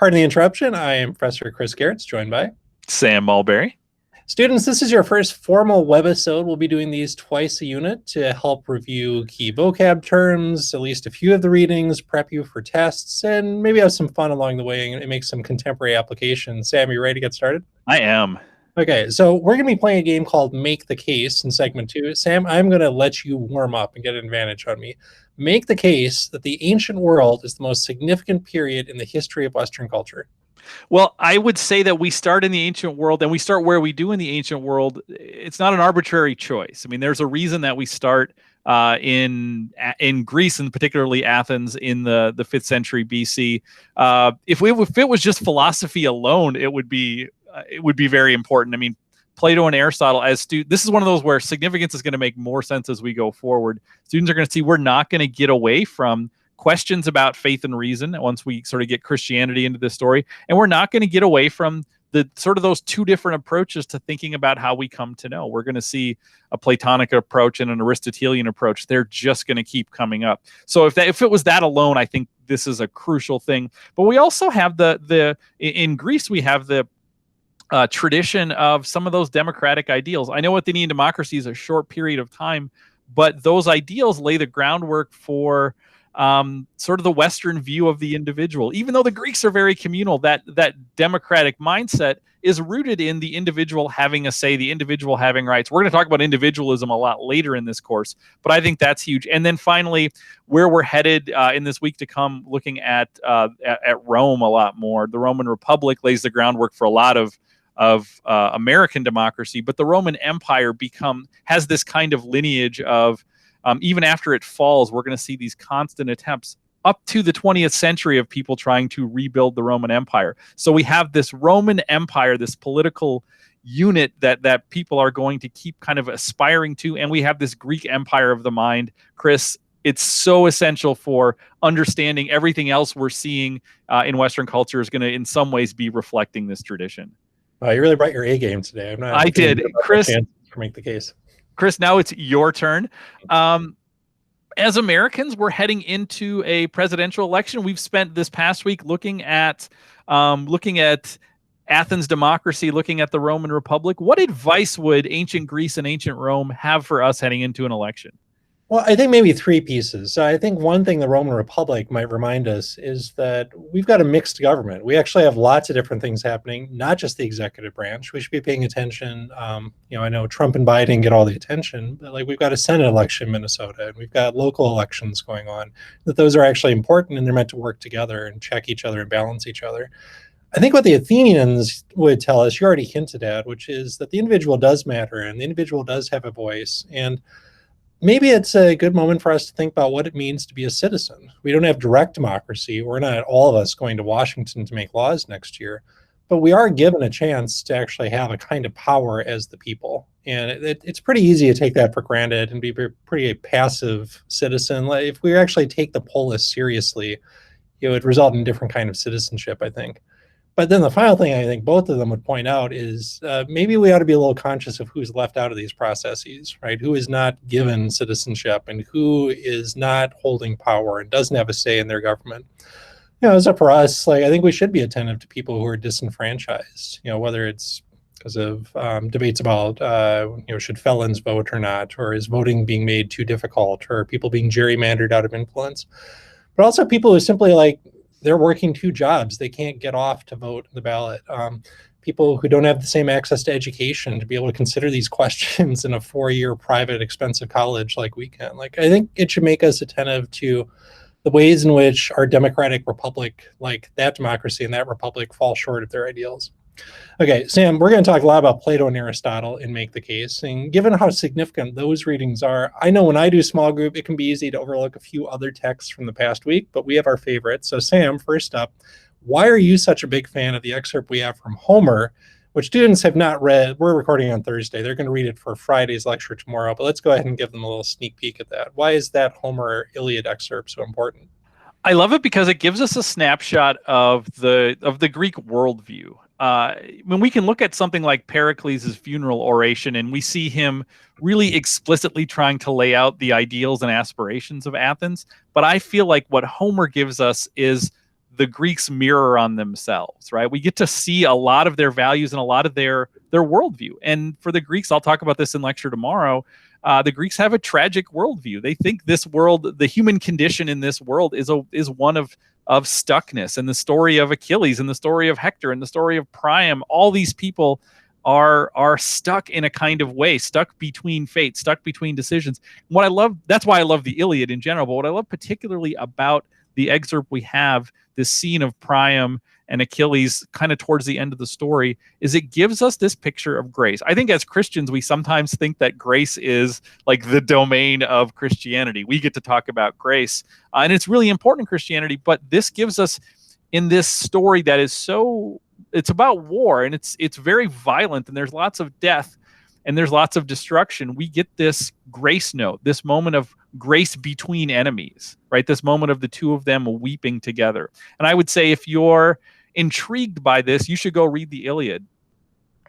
Pardon the interruption. I am Professor Chris Gerritz, joined by Sam Mulberry. Students, this is your first formal webisode. We'll be doing these twice a unit to help review key vocab terms, at least a few of the readings, prep you for tests, and maybe have some fun along the way and make some contemporary applications. Sam, you ready to get started? I am. Okay, so we're going to be playing a game called Make the Case in segment 2. Sam, I'm going to let you warm up and get an advantage on me. Make the case that the ancient world is the most significant period in the history of Western culture. Well, I would say that we start in the ancient world, and we start where we do in the ancient world. It's not an arbitrary choice. I mean, there's a reason that we start in Greece, and particularly Athens in the 5th century BC. If it was just philosophy alone, it would be very important. I mean, Plato and Aristotle, this is one of those where significance is going to make more sense as we go forward. Students are going to see we're not going to get away from questions about faith and reason once we sort of get Christianity into this story, and we're not going to get away from the sort of those two different approaches to thinking about how we come to know. We're going to see a Platonic approach and an Aristotelian approach. They're just going to keep coming up. So if it was that alone, I think this is a crucial thing. But we also have in Greece, we have the tradition of some of those democratic ideals. I know Athenian democracy is a short period of time, but those ideals lay the groundwork for sort of the Western view of the individual. Even though the Greeks are very communal, that democratic mindset is rooted in the individual having a say, the individual having rights. We're going to talk about individualism a lot later in this course, but I think that's huge. And then finally, where we're headed in this week to come, looking at Rome a lot more. The Roman Republic lays the groundwork for a lot of American democracy, but the Roman Empire has this kind of lineage of even after it falls, we're going to see these constant attempts up to the 20th century of people trying to rebuild the Roman Empire. So we have this Roman Empire, this political unit that people are going to keep kind of aspiring to, and we have this Greek Empire of the mind. Chris, it's so essential for understanding everything else we're seeing in Western culture is going to, in some ways, be reflecting this tradition. You really brought your A game today. I did, Chris. To make the case. Chris, now it's your turn. As Americans, we're heading into a presidential election. We've spent this past week looking at Athens democracy, looking at the Roman Republic. What advice would ancient Greece and ancient Rome have for us heading into an election? Well, I think maybe three pieces. So I think one thing the Roman Republic might remind us is that we've got a mixed government. We actually have lots of different things happening, not just the executive branch. We should be paying attention. I know Trump and Biden get all the attention, but we've got a Senate election in Minnesota, and we've got local elections going on. That those are actually important, and they're meant to work together and check each other and balance each other. I think what the Athenians would tell us, you already hinted at, which is that the individual does matter, and the individual does have a voice. And maybe it's a good moment for us to think about what it means to be a citizen. We don't have direct democracy. We're not all of us going to Washington to make laws next year, but we are given a chance to actually have a kind of power as the people. And it's pretty easy to take that for granted and be pretty passive citizen. If we actually take the polis seriously, it would result in a different kind of citizenship, I think. But then the final thing I think both of them would point out is maybe we ought to be a little conscious of who's left out of these processes, right? Who is not given citizenship and who is not holding power and doesn't have a say in their government. It's up for us. I think we should be attentive to people who are disenfranchised, whether it's because of debates about, should felons vote or not, or is voting being made too difficult, or people being gerrymandered out of influence. But also people who simply they're working two jobs. They can't get off to vote the ballot. People who don't have the same access to education to be able to consider these questions in a 4-year private expensive college like we can. I think it should make us attentive to the ways in which our democratic republic, like that democracy and that republic, fall short of their ideals. Okay, Sam, we're going to talk a lot about Plato and Aristotle and Make the Case. And given how significant those readings are, I know when I do small group, it can be easy to overlook a few other texts from the past week, but we have our favorites. So Sam, first up, why are you such a big fan of the excerpt we have from Homer, which students have not read? We're recording on Thursday. They're going to read it for Friday's lecture tomorrow, but let's go ahead and give them a little sneak peek at that. Why is that Homer Iliad excerpt so important? I love it because it gives us a snapshot of the Greek worldview. When we can look at something like Pericles' funeral oration, and we see him really explicitly trying to lay out the ideals and aspirations of Athens. But I feel like what Homer gives us is the Greeks mirror on themselves, right? We get to see a lot of their values and a lot of their worldview. And for the Greeks, I'll talk about this in lecture tomorrow. The Greeks have a tragic worldview. They think this world, the human condition in this world, is one of stuckness. And the story of Achilles and the story of Hector and the story of Priam, all these people are stuck in a kind of way, stuck between fate, stuck between decisions. What I love, that's why I love the Iliad in general, but what I love particularly about the excerpt we have, this scene of Priam and Achilles kind of towards the end of the story, is it gives us this picture of grace. I think as Christians, we sometimes think that grace is like the domain of Christianity. We get to talk about grace, and it's really important in Christianity, but this gives us, in this story that is so, it's about war, and it's very violent, and there's lots of death, and there's lots of destruction. We get this grace note, this moment of grace between enemies, right? This moment of the two of them weeping together. And I would say if you're intrigued by this, you should go read the Iliad.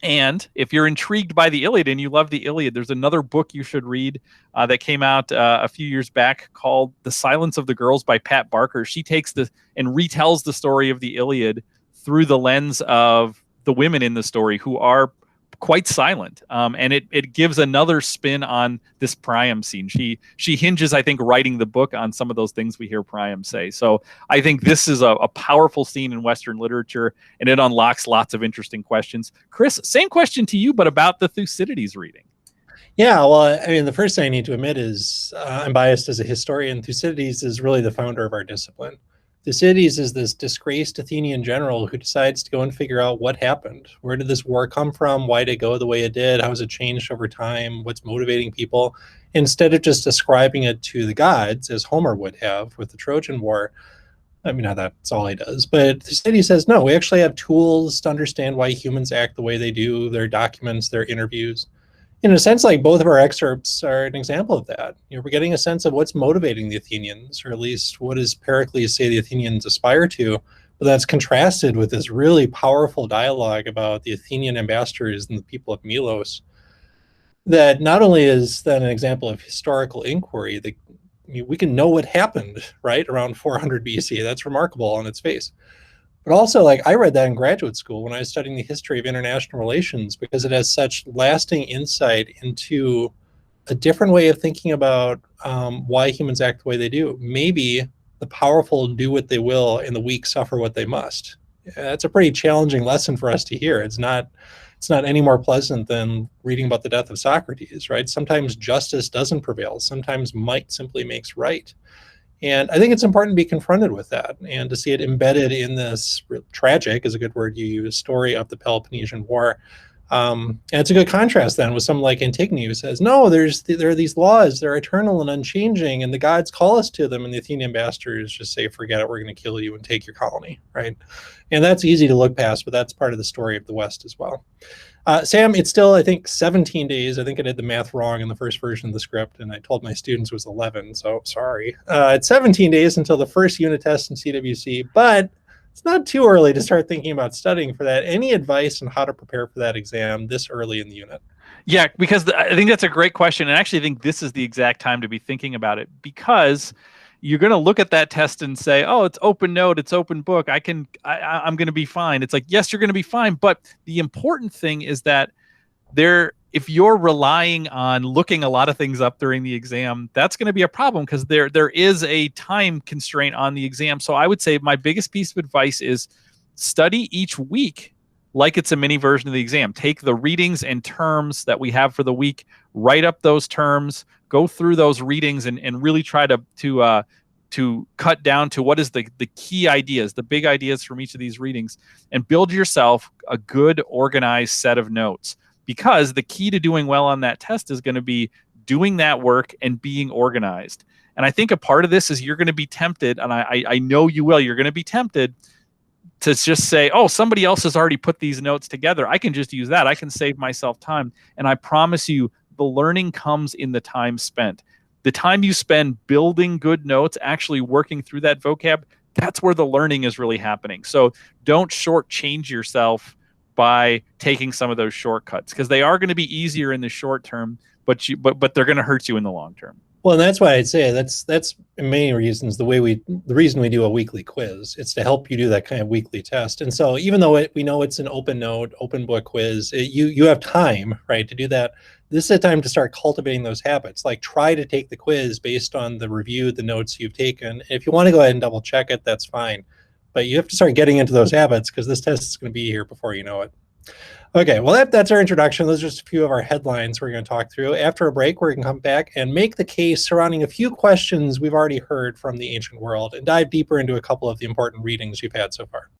And if you're intrigued by the Iliad and you love the Iliad, there's another book you should read that came out a few years back called The Silence of the Girls by Pat Barker. She takes and retells the story of the Iliad through the lens of the women in the story, who are quite silent, and it gives another spin on this Priam scene. She hinges, I think, writing the book on some of those things we hear Priam say. So I think this is a powerful scene in Western literature, and it unlocks lots of interesting questions. Chris, same question to you, but about the Thucydides reading. Yeah, well, I mean, the first thing I need to admit is I'm biased as a historian. Thucydides is really the founder of our discipline. Thucydides is this disgraced Athenian general who decides to go and figure out what happened. Where did this war come from? Why did it go the way it did? How has it changed over time? What's motivating people? Instead of just ascribing it to the gods, as Homer would have with the Trojan War. I mean, that's all he does. But Thucydides says, no, we actually have tools to understand why humans act the way they do, their documents, their interviews. In a sense, like both of our excerpts are an example of that. You know, we're getting a sense of what's motivating the Athenians, or at least what does Pericles say the Athenians aspire to, but that's contrasted with this really powerful dialogue about the Athenian ambassadors and the people of Milos. That not only is that an example of historical inquiry, that we can know what happened, right, around 400 BC. That's remarkable on its face. But also, like, I read that in graduate school when I was studying the history of international relations, because it has such lasting insight into a different way of thinking about why humans act the way they do. Maybe the powerful do what they will and the weak suffer what they must. That's a pretty challenging lesson for us to hear. It's not any more pleasant than reading about the death of Socrates, right? Sometimes justice doesn't prevail. Sometimes might simply makes right. And I think it's important to be confronted with that and to see it embedded in this tragic, is a good word you use, story of the Peloponnesian War. And it's a good contrast then with someone like Antigone, who says, no, there are these laws, they're eternal and unchanging, and the gods call us to them, and the Athenian ambassadors just say, forget it, we're going to kill you and take your colony, right? And that's easy to look past, but that's part of the story of the West as well. Sam, it's still, I think, 17 days. I think I did the math wrong in the first version of the script, and I told my students it was 11, so sorry. It's 17 days until the first unit test in CWC, but it's not too early to start thinking about studying for that. Any advice on how to prepare for that exam this early in the unit? Yeah, because I think that's a great question, and I actually think this is the exact time to be thinking about it, because you're going to look at that test and say, oh, it's open note, it's open book, I'm going to be fine. It's like, yes, you're going to be fine. But the important thing is that if you're relying on looking a lot of things up during the exam, that's going to be a problem, because there is a time constraint on the exam. So I would say my biggest piece of advice is study each week like it's a mini version of the exam. Take the readings and terms that we have for the week, write up those terms, go through those readings, and really try to cut down to what is the key ideas, the big ideas from each of these readings, and build yourself a good organized set of notes. Because the key to doing well on that test is going to be doing that work and being organized. And I think a part of this is you're going to be tempted, and I know you will, you're going to be tempted to just say, oh, somebody else has already put these notes together, I can just use that, I can save myself time. And I promise you, the learning comes in the time spent. The time you spend building good notes, actually working through that vocab, that's where the learning is really happening. So don't shortchange yourself by taking some of those shortcuts, because they are going to be easier in the short term, but they're going to hurt you in the long term. Well, and that's why I'd say that's in many reasons the reason we do a weekly quiz. It's to help you do that kind of weekly test. And so even though we know it's an open note, open book quiz, you have time, right, to do that. This is a time to start cultivating those habits. Like try to take the quiz based on the review, the notes you've taken. If you want to go ahead and double check it, that's fine. But you have to start getting into those habits because this test is going to be here before you know it. Okay, well, that's our introduction. Those are just a few of our headlines we're going to talk through. After a break, we're going to come back and make the case surrounding a few questions we've already heard from the ancient world and dive deeper into a couple of the important readings you've had so far.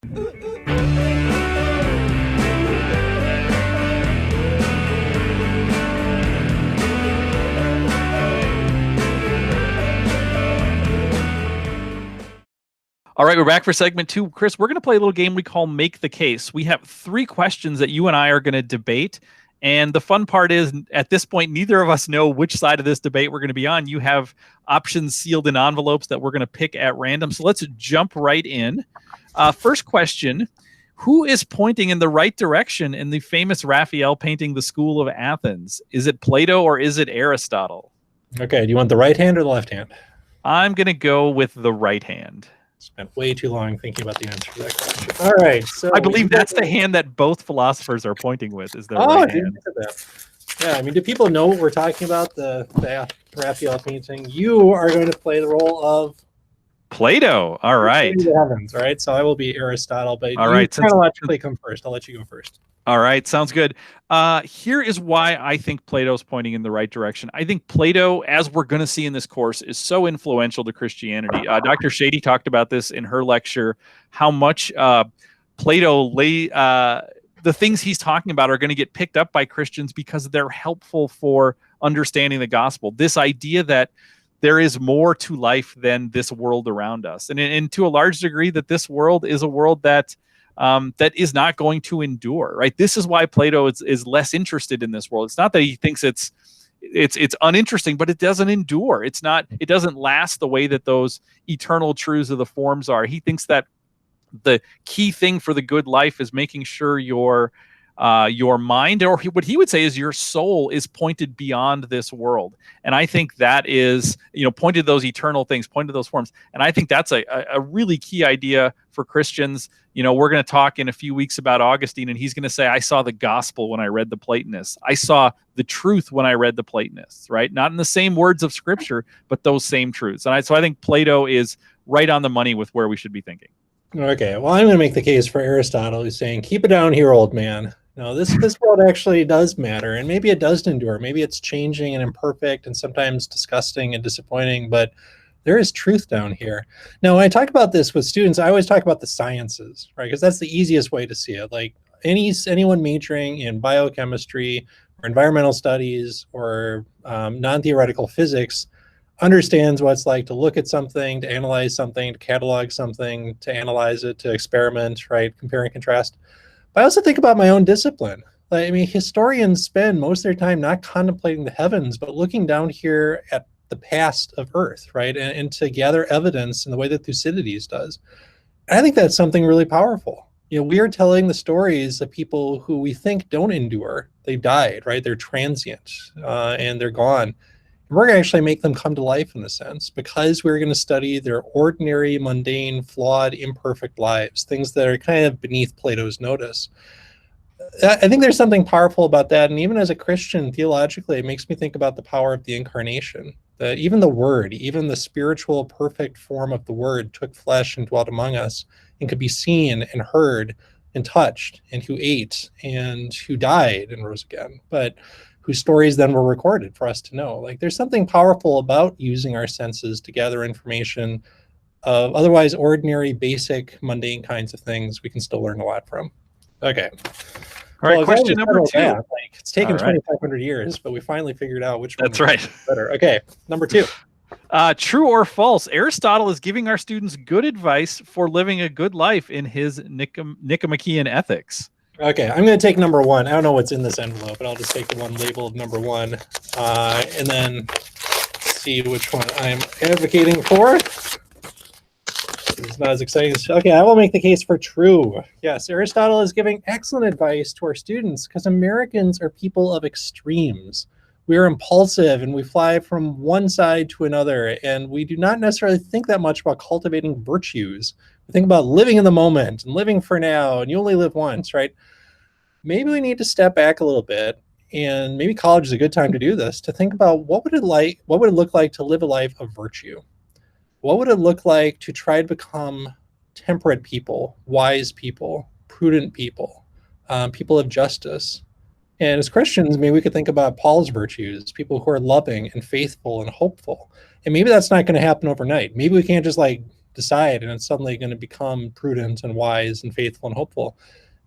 All right, we're back for segment 2. Chris, we're going to play a little game we call Make the Case. We have 3 questions that you and I are going to debate. And the fun part is, at this point, neither of us know which side of this debate we're going to be on. You have options sealed in envelopes that we're going to pick at random. So let's jump right in. First question, who is pointing in the right direction in the famous Raphael painting, The School of Athens? Is it Plato or is it Aristotle? Okay, do you want the right hand or the left hand? I'm going to go with the right hand. Spent way too long thinking about the answer to that question. All right, so I believe that's the hand that both philosophers are pointing with. Is the right I didn't hand? think of that. Yeah, I mean, do people know what we're talking about? The Raphael painting. You are going to play the role of Plato. All right. the heavens, right? So I will be Aristotle, but All right, chronologically come first. I'll let you go first. All right. Sounds good. Here is why I think Plato's pointing in the right direction. I think Plato, as we're going to see in this course, is so influential to Christianity. Dr. Shady talked about this in her lecture, how much Plato the things he's talking about are going to get picked up by Christians because they're helpful for understanding the gospel. This idea that there is more to life than this world around us. And to a large degree, that this world is a world that that is not going to endure, right? This is why Plato is less interested in this world. It's not that he thinks it's uninteresting, but it doesn't endure. It doesn't last the way that those eternal truths of the forms are. He thinks that the key thing for the good life is making sure your mind, or what he would say is your soul, is pointed beyond this world. And I think that is, pointed to those eternal things, pointed to those forms. And I think that's a really key idea for Christians. We're going to talk in a few weeks about Augustine, and he's going to say, I saw the gospel when I read the Platonists. I saw the truth when I read the Platonists, right? Not in the same words of scripture, but those same truths. And so I think Plato is right on the money with where we should be thinking. Okay, well, I'm going to make the case for Aristotle, who's saying, keep it down here, old man. No, this world actually does matter, and maybe it does endure. Maybe it's changing and imperfect and sometimes disgusting and disappointing, but there is truth down here. Now, when I talk about this with students, I always talk about the sciences, right? Because that's the easiest way to see it. Like anyone majoring in biochemistry or environmental studies or non-theoretical physics understands what it's like to look at something, to analyze something, to catalog something, to analyze it, to experiment, right? Compare and contrast. But I also think about my own discipline. I mean, historians spend most of their time not contemplating the heavens, but looking down here at the past of Earth, right? And to gather evidence in the way that Thucydides does. And I think that's something really powerful. We are telling the stories of people who we think don't endure. They've died, right? They're transient and they're gone. We're going to actually make them come to life in a sense, because we're going to study their ordinary, mundane, flawed, imperfect lives, things that are kind of beneath Plato's notice. I think there's something powerful about that. And even as a Christian, theologically, it makes me think about the power of the incarnation, that even the Word, even the spiritual, perfect form of the Word took flesh and dwelt among us and could be seen and heard and touched, and who ate and who died and rose again. But whose stories then were recorded for us to know. Like, there's something powerful about using our senses to gather information of otherwise ordinary, basic, mundane kinds of things we can still learn a lot from. Okay. All right, question number 2. It's taken 2,500 years, but we finally figured out which one. That's right. Better. Okay, number 2. True or false? Aristotle is giving our students good advice for living a good life in his Nicomachean Ethics. Okay, I'm going to take number 1. I don't know what's in this envelope, but I'll just take the one labeled number 1, and then see which one I'm advocating for. It's not as exciting as... Okay, I will make the case for true. Yes, Aristotle is giving excellent advice to our students because Americans are people of extremes. We are impulsive and we fly from one side to another, and we do not necessarily think that much about cultivating virtues. We think about living in the moment and living for now, and you only live once, right? Maybe we need to step back a little bit, and maybe college is a good time to do this, to think about what would it look like to live a life of virtue? What would it look like to try to become temperate people, wise people, prudent people, people of justice? And as Christians, maybe we could think about Paul's virtues, people who are loving and faithful and hopeful. And maybe that's not going to happen overnight. Maybe we can't just like decide and it's suddenly going to become prudent and wise and faithful and hopeful.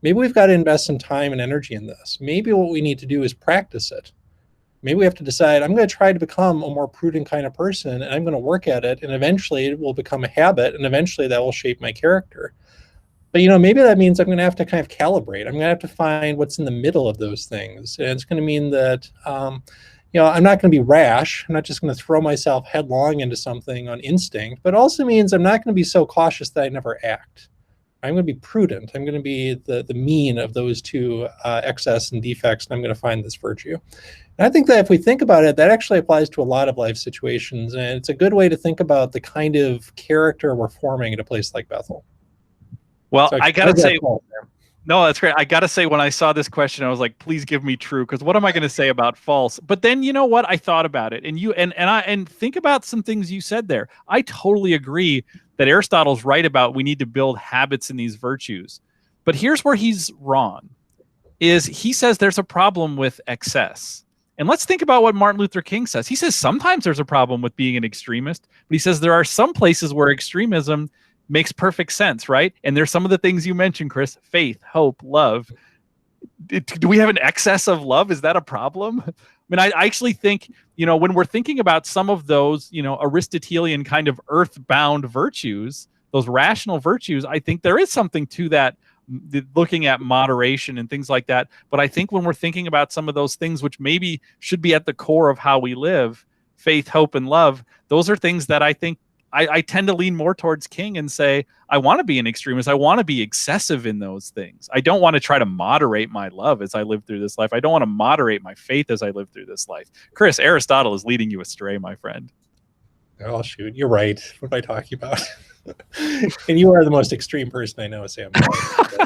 Maybe we've got to invest some time and energy in this. Maybe what we need to do is practice it. Maybe we have to decide, I'm going to try to become a more prudent kind of person, and I'm going to work at it, and eventually it will become a habit, and eventually that will shape my character. But, maybe that means I'm going to have to kind of calibrate. I'm going to have to find what's in the middle of those things. And it's going to mean that, I'm not going to be rash. I'm not just going to throw myself headlong into something on instinct, but also means I'm not going to be so cautious that I never act. I'm going to be prudent. I'm going to be the mean of those two excess and defects, and I'm going to find this virtue. And I think that if we think about it, that actually applies to a lot of life situations, and it's a good way to think about the kind of character we're forming at a place like Bethel. Well, so I got to say, no, that's great. I got to say, when I saw this question, I was like, please give me true, because what am I going to say about false? But then, you know what? I thought about it, and think about some things you said there. I totally agree that Aristotle's right about we need to build habits in these virtues. But here's where he's wrong, is he says there's a problem with excess. And let's think about what Martin Luther King says. He says sometimes there's a problem with being an extremist, but he says there are some places where extremism makes perfect sense, right? And there's some of the things you mentioned, Chris: faith, hope, love. Do we have an excess of love? Is that a problem? I mean, I actually think, when we're thinking about some of those, Aristotelian kind of earthbound virtues, those rational virtues, I think there is something to that, looking at moderation and things like that. But I think when we're thinking about some of those things which maybe should be at the core of how we live, faith, hope, and love, those are things that I think I tend to lean more towards King and say, I want to be an extremist. I want to be excessive in those things. I don't want to try to moderate my love as I live through this life. I don't want to moderate my faith as I live through this life. Chris, Aristotle is leading you astray, my friend. Oh, shoot. You're right. What am I talking about? And you are the most extreme person I know, Sam.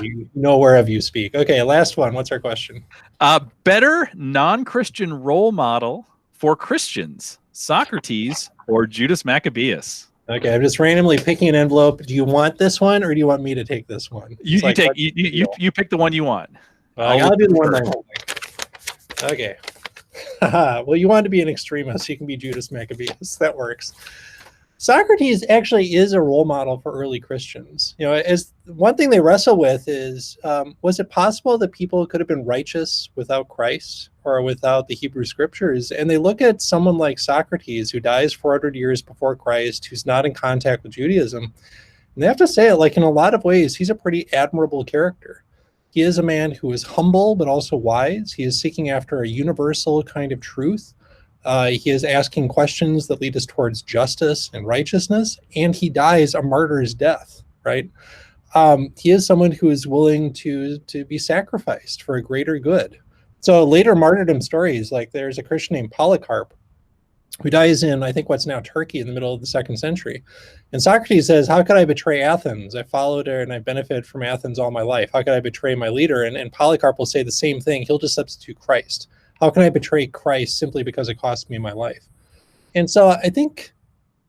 You know wherever you speak. Okay, last one. What's our question? Better non-Christian role model for Christians, Socrates or Judas Maccabeus? Okay, I'm just randomly picking an envelope. Do you want this one, or do you want me to take this one? You pick the one you want. I'll do the one I want. Okay. Well, you want to be an extremist. You can be Judas Maccabeus. That works. Socrates actually is a role model for early Christians. As one thing they wrestle with is, was it possible that people could have been righteous without Christ or without the Hebrew scriptures? And they look at someone like Socrates, who dies 400 years before Christ, who's not in contact with Judaism. And they have to say it, like, in a lot of ways, he's a pretty admirable character. He is a man who is humble, but also wise. He is seeking after a universal kind of truth. He is asking questions that lead us towards justice and righteousness, and he dies a martyr's death, right? He is someone who is willing to be sacrificed for a greater good. So later martyrdom stories, like there's a Christian named Polycarp who dies in, I think, what's now Turkey in the middle of the 2nd century. And Socrates says, how could I betray Athens? I followed her and I benefited from Athens all my life. How could I betray my leader? And Polycarp will say the same thing. He'll just substitute Christ. How can I betray Christ simply because it cost me my life? And so I think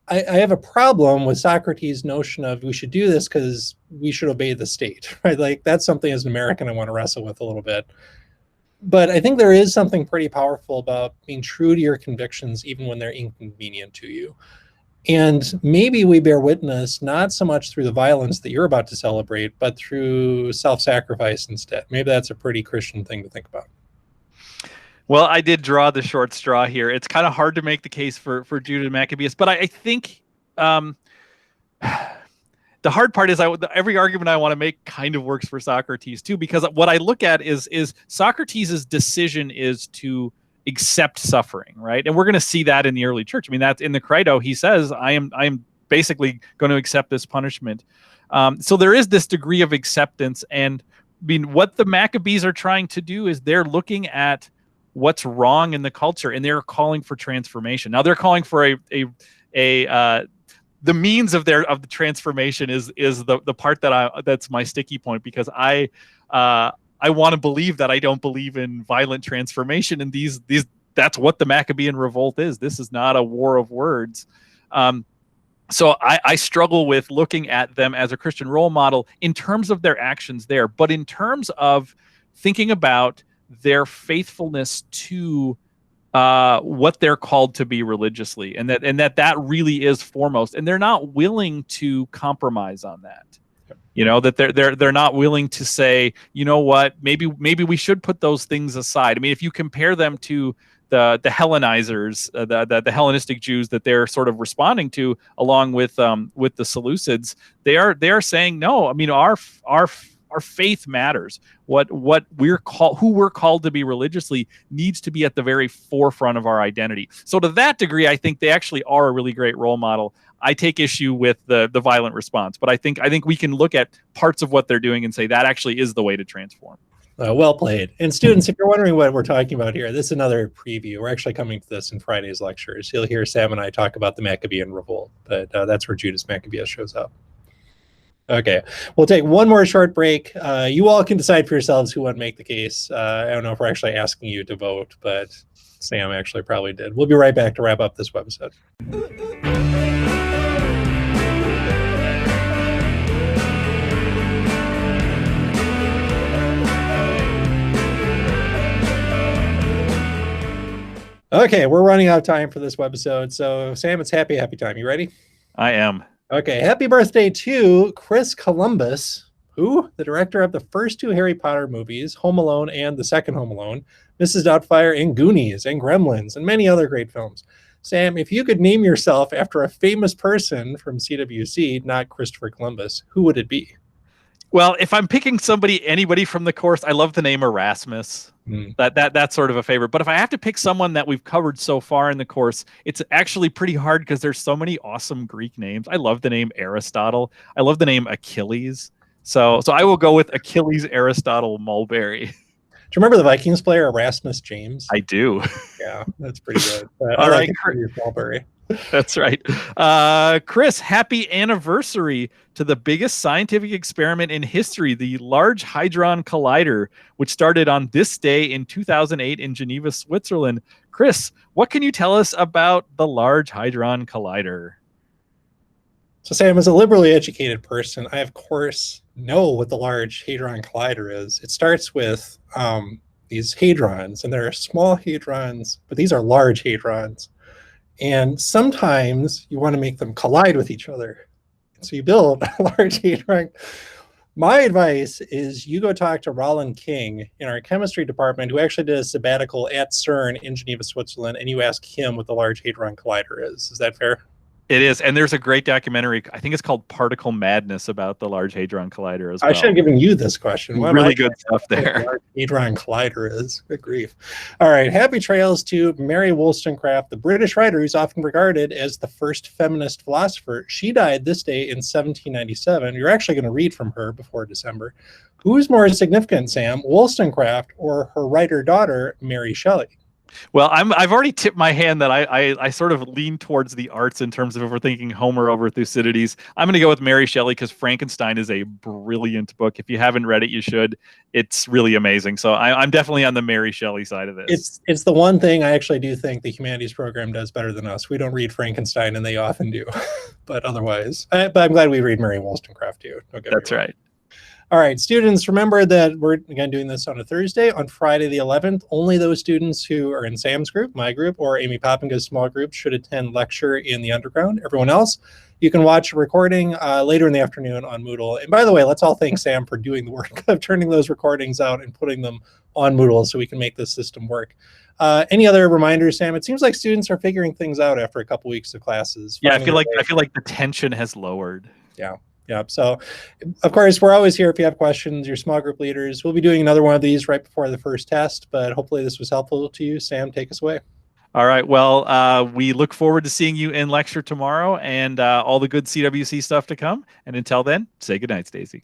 I have a problem with Socrates' notion of we should do this because we should obey the state, right? Like, that's something as an American I want to wrestle with a little bit. But I think there is something pretty powerful about being true to your convictions, even when they're inconvenient to you. And maybe we bear witness not so much through the violence that you're about to celebrate, but through self-sacrifice instead. Maybe that's a pretty Christian thing to think about. Well, I did draw the short straw here. It's kind of hard to make the case for Judas Maccabeus, but I think the hard part is every argument I want to make kind of works for Socrates too, because what I look at is Socrates' decision is to accept suffering, right? And we're going to see that in the early church. I mean, that's in the Credo. He says, I am basically going to accept this punishment. So there is this degree of acceptance. And I mean, what the Maccabees are trying to do is they're looking at what's wrong in the culture, and they're calling for transformation. Now they're calling for the means of the transformation is the part that's my sticky point, because I want to believe that I don't believe in violent transformation, and these that's what the Maccabean revolt is. This is not a war of words. So I struggle with looking at them as a Christian role model in terms of their actions there, but in terms of thinking about their faithfulness to what they're called to be religiously, and that really is foremost, and they're not willing to compromise on that. That they're not willing to say, you know what, maybe we should put those things aside. I mean, if you compare them to the Hellenizers, the Hellenistic Jews that they're sort of responding to, along with the Seleucids, they are saying no. I mean, our faith matters. What we're who we're called to be religiously needs to be at the very forefront of our identity. So to that degree, I think they actually are a really great role model. I take issue with the violent response, but I think we can look at parts of what they're doing and say that actually is the way to transform. Well played. And students, if you're wondering what we're talking about here, this is another preview. We're actually coming to this in Friday's lectures. You'll hear Sam and I talk about the Maccabean revolt, but that's where Judas Maccabeus shows up. Okay, we'll take one more short break. You all can decide for yourselves who would make the case. I don't know if we're actually asking you to vote, but Sam actually probably did. We'll be right back to wrap up this webisode. Okay, we're running out of time for this webisode. So Sam, it's happy time. You ready? I am. Okay, happy birthday to Chris Columbus, who, the director of the first two Harry Potter movies, Home Alone and the second Home Alone, Mrs. Doubtfire and Goonies and Gremlins and many other great films. Sam, if you could name yourself after a famous person from CWC, not Christopher Columbus, who would it be? Well, if I'm picking anybody from the course, I love the name Erasmus. That's sort of a favorite. But if I have to pick someone that we've covered so far in the course, it's actually pretty hard because there's so many awesome Greek names. I love the name Aristotle. I love the name Achilles. So I will go with Achilles Aristotle Mulberry. Do you remember the Vikings player Erasmus James? I do. Yeah, that's pretty good. All right, Mulberry. That's right. Chris, happy anniversary to the biggest scientific experiment in history, the Large Hadron Collider, which started on this day in 2008 in Geneva, Switzerland. Chris, what can you tell us about the Large Hadron Collider? So Sam, as a liberally educated person, I of course know what the Large Hadron Collider is. It starts with these hadrons, and there are small hadrons, but these are large hadrons. And sometimes you want to make them collide with each other. So you build a large hadron. My advice is you go talk to Roland King in our chemistry department, who actually did a sabbatical at CERN in Geneva, Switzerland, and you ask him what the Large Hadron Collider is. Is that fair? It is, and there's a great documentary, I think it's called Particle Madness, about the Large Hadron Collider as well. I should have given you this question. What really good stuff there. The Large Hadron Collider is. Good grief. All right, happy trails to Mary Wollstonecraft, the British writer who's often regarded as the first feminist philosopher. She died this day in 1797. You're actually going to read from her before December. Who's more significant, Sam, Wollstonecraft or her writer-daughter, Mary Shelley? Well, I've already tipped my hand that I sort of lean towards the arts in terms of if we're thinking Homer over Thucydides. I'm going to go with Mary Shelley because Frankenstein is a brilliant book. If you haven't read it, you should. It's really amazing. So I'm definitely on the Mary Shelley side of this. It's the one thing I actually do think the humanities program does better than us. We don't read Frankenstein, and they often do. But otherwise, but I'm glad we read Mary Wollstonecraft too. That's right. All right, students, remember that we're, again, doing this on a Thursday. On Friday the 11th, only those students who are in Sam's group, my group, or Amy Poppinga's small group should attend lecture in the underground. Everyone else, you can watch a recording later in the afternoon on Moodle. And by the way, let's all thank Sam for doing the work of turning those recordings out and putting them on Moodle so we can make this system work. Any other reminders, Sam? It seems like students are figuring things out after a couple weeks of classes. Yeah, I feel like the tension has lowered. Yeah. Yeah. So, of course, we're always here if you have questions, your small group leaders. We'll be doing another one of these right before the first test, but hopefully this was helpful to you. Sam, take us away. All right. Well, we look forward to seeing you in lecture tomorrow and all the good CWC stuff to come. And until then, say goodnight, Stacy.